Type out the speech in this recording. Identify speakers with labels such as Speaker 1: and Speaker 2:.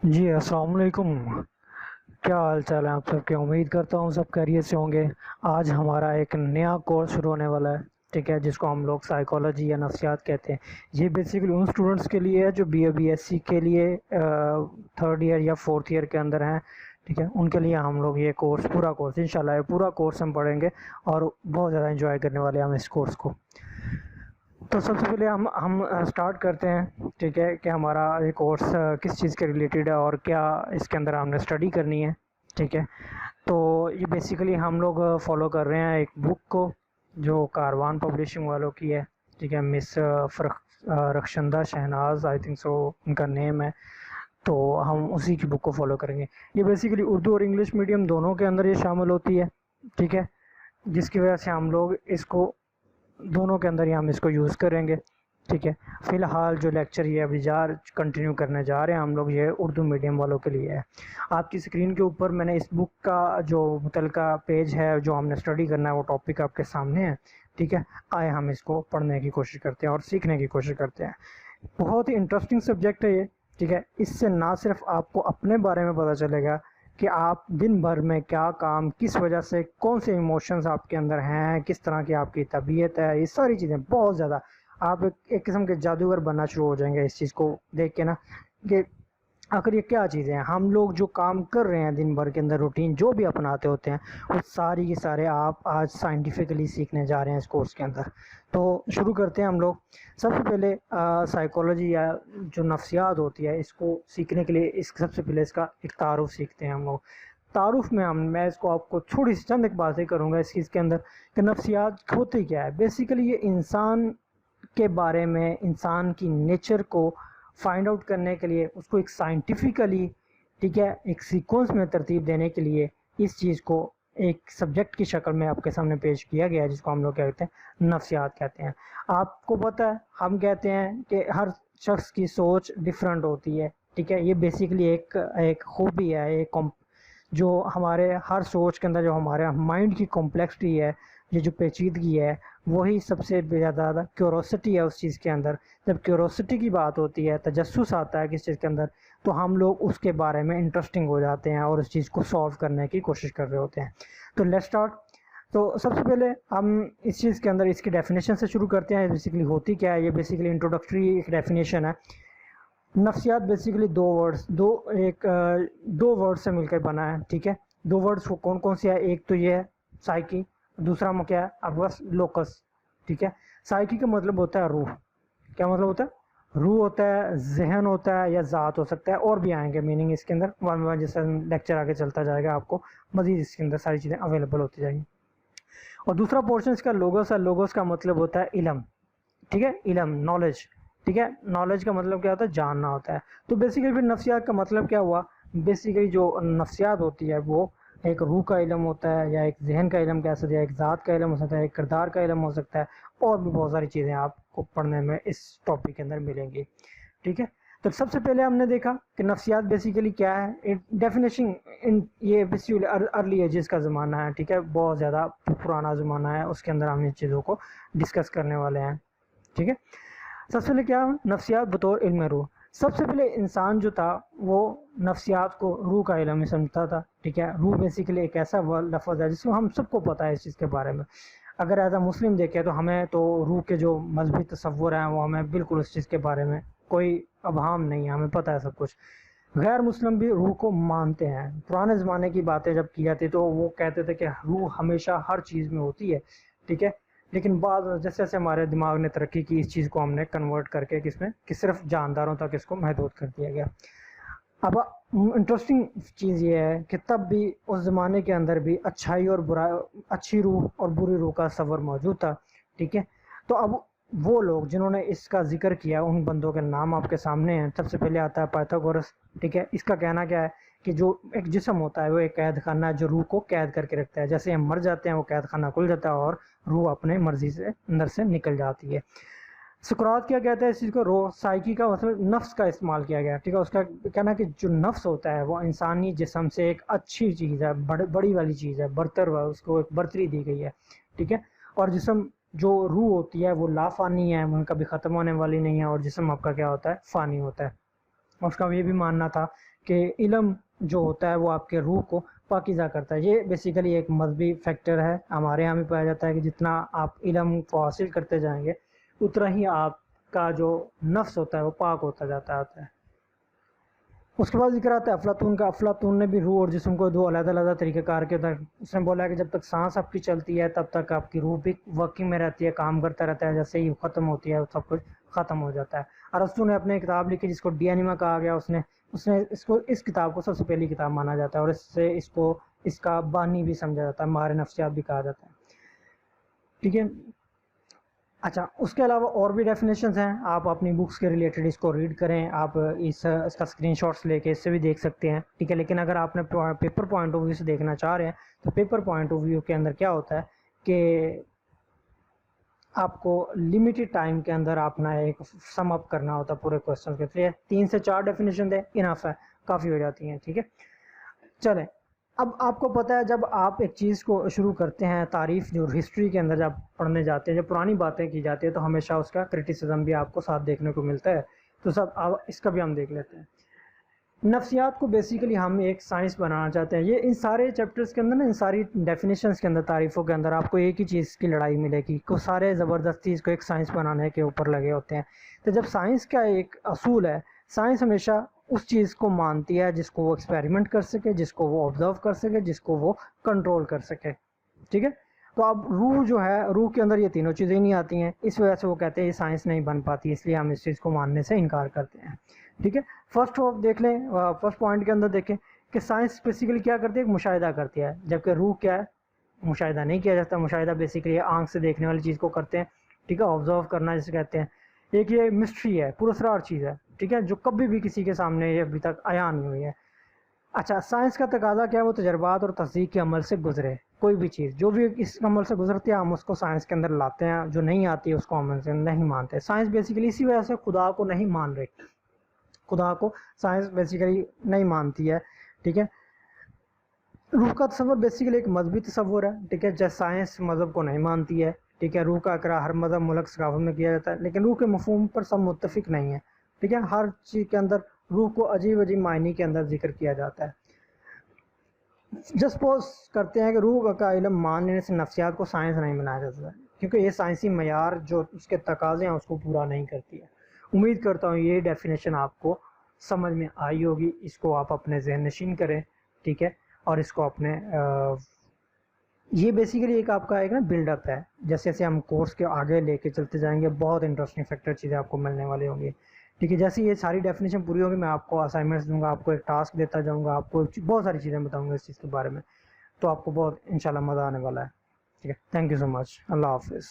Speaker 1: جی السلام علیکم. کیا حال چال ہے آپ سب کے؟ امید کرتا ہوں سب خیریت سے ہوں گے. آج ہمارا ایک نیا کورس شروع ہونے والا ہے، ٹھیک ہے، جس کو ہم لوگ سائیکالوجی یا نفسیات کہتے ہیں. یہ بیسیکلی ان اسٹوڈنٹس کے لیے ہے جو BA BSc کے لیے تھرڈ ایئر یا فورتھ ایئر کے اندر ہیں، ٹھیک ہے. ان کے لیے ہم لوگ یہ کورس، پورا کورس انشاءاللہ یہ پورا کورس ہم پڑھیں گے اور بہت زیادہ انجوائے کرنے والے ہیں ہم اس کورس کو. تو سب سے پہلے ہم اسٹارٹ کرتے ہیں، ٹھیک ہے، کہ ہمارا یہ کورس کس چیز کے ریلیٹڈ ہے اور کیا اس کے اندر ہم نے اسٹڈی کرنی ہے، ٹھیک ہے. تو یہ بیسیکلی ہم لوگ فالو کر رہے ہیں ایک بک کو جو کاروان پبلشنگ والوں کی ہے، ٹھیک ہے. Miss Rukhshanda Shahnaz, I think so ان کا نیم ہے. تو ہم اسی کی بک کو فالو کریں گے. یہ بیسیکلی اردو اور انگلش میڈیم دونوں کے اندر یہ شامل ہوتی ہے، ٹھیک ہے، جس کی وجہ سے ہم لوگ اس کو دونوں کے اندر ہی ہم اس کو یوز کریں گے، ٹھیک ہے. فی الحال جو لیکچر یہ ابھی کنٹینیو کرنے جا رہے ہیں ہم لوگ، یہ اردو میڈیم والوں کے لیے ہے. آپ کی اسکرین کے اوپر میں نے اس بک کا جو متعلقہ پیج ہے جو ہم نے اسٹڈی کرنا ہے وہ ٹاپک آپ کے سامنے ہے، ٹھیک ہے. آئے ہم اس کو پڑھنے کی کوشش کرتے ہیں اور سیکھنے کی کوشش کرتے ہیں. بہت ہی انٹرسٹنگ سبجیکٹ ہے یہ، ٹھیک ہے. اس سے نہ صرف آپ کو اپنے بارے میں پتہ چلے گا کہ آپ دن بھر میں کیا کام، کس وجہ سے، کون سے ایموشنز آپ کے اندر ہیں، کس طرح کی آپ کی طبیعت ہے، یہ ساری چیزیں بہت زیادہ آپ ایک قسم کے جادوگر بننا شروع ہو جائیں گے اس چیز کو دیکھ کے نا، کہ آخر یہ کیا چیزیں ہیں. ہم لوگ جو کام کر رہے ہیں دن بھر کے اندر، روٹین جو بھی اپناتے ہوتے ہیں، وہ ساری کے سارے آپ آج سائنٹیفکلی سیکھنے جا رہے ہیں اس کورس کے اندر. تو شروع کرتے ہیں ہم لوگ. سب سے پہلے سائیکالوجی یا جو نفسیات ہوتی ہے، اس کو سیکھنے کے لیے سب سے پہلے اس کا ایک تعارف سیکھتے ہیں ہم لوگ. تعارف میں میں اس کو آپ کو تھوڑی سی چند ایک باتیں کروں گا اس چیز کے اندر کہ نفسیات ہوتی کیا ہے. بیسیکلی یہ انسان کے بارے میں، انسان کی نیچر کو فائنڈ آؤٹ کرنے کے لیے، اس کو ایک سائنٹیفکلی، ٹھیک ہے، ایک سیکوینس میں ترتیب دینے کے لیے اس چیز کو ایک سبجیکٹ کی شکل میں آپ کے سامنے پیش کیا گیا ہے، جس کو ہم لوگ کہتے ہیں نفسیات کہتے ہیں. آپ کو پتہ ہے ہم کہتے ہیں کہ ہر شخص کی سوچ ڈیفرنٹ ہوتی ہے، ٹھیک ہے. یہ بیسیکلی ایک خوبی ہے، جو ہمارے ہر سوچ کے اندر جو ہمارے مائنڈ کی کمپلیکسٹی ہے، یہ جو پیچیدگی ہے، وہی سب سے زیادہ کیوروسٹی ہے اس چیز کے اندر. جب کیوروسٹی کی بات ہوتی ہے، تجسس آتا ہے کس چیز کے اندر، تو ہم لوگ اس کے بارے میں انٹرسٹنگ ہو جاتے ہیں اور اس چیز کو سالو کرنے کی کوشش کر رہے ہوتے ہیں. تو لیٹس اسٹارٹ. تو سب سے پہلے ہم اس چیز کے اندر اس کی ڈیفینیشن سے شروع کرتے ہیں. بیسیکلی ہوتی کیا ہے؟ یہ بیسیکلی انٹروڈکٹری ایک ڈیفینیشن ہے. نفسیات بیسیکلی دو ورڈ سے مل کر بنا ہے، ٹھیک ہے. دو ورڈز کون کون سے ہیں؟ ایک تو یہ ہے سائیکی، دوسرا کیا ہے آپ بس لوکس، ٹھیک ہے. سائیکی کا مطلب ہوتا ہے روح. کیا مطلب ہوتا ہے؟ روح ہوتا ہے، ذہن ہوتا ہے، یا ذات ہو سکتا ہے. اور بھی آئیں گے میننگ اس کے اندر ون ون جیسے لیکچر آگے چلتا جائے گا، آپ کو مزید اس کے اندر ساری چیزیں اویلیبل ہوتی جائیں گی. اور دوسرا پورشن اس کا لوگوس ہے. لوگوس کا مطلب ہوتا ہے علم، ٹھیک ہے، علم، نالج، ٹھیک ہے. نالج کا مطلب کیا ہوتا ہے؟ جاننا ہوتا ہے. تو بیسیکلی پھر نفسیات کا مطلب کیا ہوا؟ بیسیکلی جو نفسیات ہوتی ہے وہ ایک روح کا علم ہوتا ہے، یا ایک ذہن کا علم کہہ سکتے ہیں، ایک ذات کا علم ہو سکتا ہے، ایک کردار کا علم ہو سکتا ہے، اور بھی بہت ساری چیزیں آپ کو پڑھنے میں اس ٹاپک کے اندر ملیں گی، ٹھیک ہے. تو سب سے پہلے ہم نے دیکھا کہ نفسیات بیسیکلی کیا ہے. ڈیفینیشن، یہ بیسیکلی ارلی ایجز کا زمانہ ہے، ٹھیک ہے، بہت زیادہ پرانا زمانہ ہے، اس کے اندر ہم ان چیزوں کو ڈسکس کرنے والے ہیں، ٹھیک ہے. سب سے پہلے کیا نفسیات بطور علم روح. سب سے پہلے انسان جو تھا وہ نفسیات کو روح کا علم ہی سمجھتا تھا، ٹھیک ہے. روح بیسیکلی ایک ایسا لفظ ہے جس کو ہم سب کو پتہ ہے اس چیز کے بارے میں. اگر ایز اے مسلم دیکھیں تو ہمیں تو روح کے جو مذہبی تصور ہیں وہ ہمیں بالکل اس چیز کے بارے میں کوئی ابہام نہیں ہے، ہمیں پتہ ہے سب کچھ. غیر مسلم بھی روح کو مانتے ہیں. پرانے زمانے کی باتیں جب کی جاتی تو وہ کہتے تھے کہ روح ہمیشہ ہر چیز میں ہوتی ہے، ٹھیک ہے. لیکن بعض جیسے جیسے ہمارے دماغ نے ترقی کی، اس چیز کو ہم نے کنورٹ کر کے کس میں کہ صرف جانداروں تک اس کو محدود کر دیا گیا. اب انٹرسٹنگ چیز یہ ہے کہ تب بھی اس زمانے کے اندر بھی اچھائی اور برائی، اچھی روح اور بری روح کا تصور موجود تھا، ٹھیک ہے. تو اب وہ لوگ جنہوں نے اس کا ذکر کیا، ان بندوں کے نام آپ کے سامنے ہیں. سب سے پہلے آتا ہے پائتھاگورس، ٹھیک ہے. اس کا کہنا کیا ہے کہ جو ایک جسم ہوتا ہے وہ ایک قید خانہ ہے جو روح کو قید کر کے رکھتا ہے. جیسے ہم مر جاتے ہیں وہ قید خانہ کھل جاتا ہے اور روح اپنے مرضی سے اندر سے نکل جاتی ہے. سقراط کیا کہتا ہے اس چیز کو؟ روح، سائیکی کا مطلب نفس کا استعمال کیا گیا، ٹھیک ہے. اس کا کہنا ہے کہ جو نفس ہوتا ہے وہ انسانی جسم سے ایک اچھی چیز ہے، بڑی والی چیز ہے، برتر ہے، اس کو ایک برتری دی گئی ہے، ٹھیک ہے. اور جسم جو روح ہوتی ہے وہ لا فانی ہے، ان کبھی ختم ہونے والی نہیں ہے، اور جسم آپ کا کیا ہوتا ہے؟ فانی ہوتا ہے. اس کا یہ بھی ماننا تھا کہ علم جو ہوتا ہے وہ آپ کے روح کو پاکیزہ کرتا ہے. یہ بیسیکلی ایک مذہبی فیکٹر ہے. ہمارے یہاں بھی پایا جاتا ہے کہ جتنا آپ علم کو حاصل کرتے جائیں گے اتنا ہی آپ کا جو نفس ہوتا ہے وہ پاک ہوتا جاتا ہے. اس کے بعد ذکر آتا ہے افلاطون کا. افلاطون نے بھی روح اور جسم کو دو علیحدہ علیحدہ طریقہ کار کے اندر اس نے بولا کہ جب تک سانس آپ کی چلتی ہے تب تک آپ کی روح بھی ورکنگ میں رہتی ہے, کام کرتا رہتا ہے. جیسے ہی ختم ہوتی ہے سب کچھ ختم ہو جاتا ہے. ارسطو نے اپنے کتاب لکھی جس کو ڈی اینیما کہا گیا. اس نے اس کتاب کو سب سے پہلی کتاب مانا جاتا ہے اور اس کا بانی بھی سمجھا جاتا ہے, ماہر نفسیات بھی کہا جاتا ہے. ٹھیک ہے. اچھا, اس کے علاوہ اور بھی ڈیفینیشنز ہیں, آپ اپنی بکس کے ریلیٹڈ اس کو ریڈ کریں, آپ اس کا اسکرین شاٹس لے کے اس سے بھی دیکھ سکتے ہیں. ٹھیک ہے, لیکن اگر آپ نے پیپر پوائنٹ آف ویو سے دیکھنا چاہ رہے ہیں تو پیپر پوائنٹ آف ویو کے اندر کیا ہوتا ہے کہ آپ کو لمیٹڈ ٹائم کے اندر اپنا ایک سم اپ کرنا ہوتا ہے پورے کوشچن کے. 3 سے 4 ڈیفینیشن دیں, انف ہے, کافی ہو جاتی ہیں. ٹھیک ہے, چلیں. اب آپ کو پتہ ہے جب آپ ایک چیز کو شروع کرتے ہیں, تعریف جو ہسٹری کے اندر جب پڑھنے جاتے ہیں, جب پرانی باتیں کی جاتی ہے تو ہمیشہ اس کا کرٹیسزم بھی آپ کو ساتھ دیکھنے کو ملتا ہے. تو اس کا بھی ہم دیکھ لیتے ہیں. نفسیات کو بیسیکلی ہم ایک سائنس بنانا چاہتے ہیں. یہ ان سارے چیپٹرز کے اندر نا, ان ساری ڈیفینیشنز کے اندر, تعریفوں کے اندر آپ کو ایک ہی چیز کی لڑائی ملے گی کہ سارے زبردستی اس کو ایک سائنس بنانے کے اوپر لگے ہوتے ہیں. تو جب سائنس کا ایک اصول ہے, سائنس ہمیشہ اس چیز کو مانتی ہے جس کو وہ ایکسپیریمنٹ کر سکے, جس کو وہ آبزرو کر سکے, جس کو وہ کنٹرول کر سکے. ٹھیک ہے, تو اب روح جو ہے, روح کے اندر یہ تینوں چیزیں نہیں آتی ہیں. اس وجہ سے وہ کہتے ہیں یہ سائنس نہیں بن پاتی, اس لیے ہم اس چیز کو ماننے سے انکار کرتے ہیں. ٹھیک ہے, فرسٹ دیکھ لیں, فرسٹ پوائنٹ کے اندر دیکھیں کہ سائنس بیسیکلی کیا کرتی ہے, مشاہدہ کرتی ہے, جبکہ روح کیا ہے, مشاہدہ نہیں کیا جاتا. مشاہدہ بیسیکلی آنکھ سے دیکھنے والی چیز کو کرتے ہیں. ٹھیک ہے, آبزرو کرنا جسے کہتے ہیں. ایک یہ مسٹری ہے, پراسرار چیز ہے. ٹھیک ہے, جو کبھی بھی کسی کے سامنے یہ ابھی تک عیاں نہیں ہوئی ہے. اچھا, سائنس کا تقاضا کیا ہے, وہ تجربات اور تصدیق کے عمل سے گزرے. کوئی بھی چیز جو بھی اس عمل سے گزرتی ہے ہم اس کو سائنس کے اندر لاتے ہیں, جو نہیں آتی ہے اس کو عمل سے نہیں مانتے. سائنس بیسیکلی اسی وجہ سے خدا کو نہیں مان رہی, خدا کو سائنس بیسیکلی نہیں مانتی ہے. ٹھیک ہے, روح کا تصور بیسیکلی ایک مذہبی تصور ہے. ٹھیک ہے, جیسے سائنس مذہب کو نہیں مانتی ہے. ٹھیک ہے, روح کا اقرار ہر مذہب, ملک, ثقافت میں کیا جاتا ہے, لیکن روح کے مفہوم پر سب متفق نہیں ہے. ٹھیک ہے, ہر چیز کے اندر روح کو عجیب عجیب معنی کے اندر ذکر کیا جاتا ہے. سپوز کرتے ہیں کہ روح کا علم مان لینے سے نفسیات کو سائنس نہیں بنایا جا سکتا, کیونکہ یہ سائنسی معیار جو اس کے تقاضے ہیں اس کو پورا نہیں کرتی ہے. امید کرتا ہوں یہ ڈیفینیشن آپ کو سمجھ میں آئی ہوگی. اس کو آپ اپنے ذہن نشین کریں. ٹھیک ہے, اور اس کو اپنے یہ بیسیکلی ایک آپ کا ایک نا بلڈ اپ ہے. جیسے جیسے ہم کورس کے آگے لے کے چلتے جائیں گے بہت انٹرسٹنگ فیکٹر چیزیں آپ کو ملنے والے ہوں گی. ٹھیک ہے, جیسے یہ ساری ڈیفینیشن پوری ہوگی میں آپ کو اسائنمنٹس دوں گا, آپ کو ایک ٹاسک دیتا جاؤں گا, آپ کو بہت ساری چیزیں بتاؤں گا اس چیز کے بارے میں, تو آپ کو بہت انشاءاللہ مزہ آنے والا ہے. ٹھیک ہے, تھینک یو سو مچ, اللہ حافظ.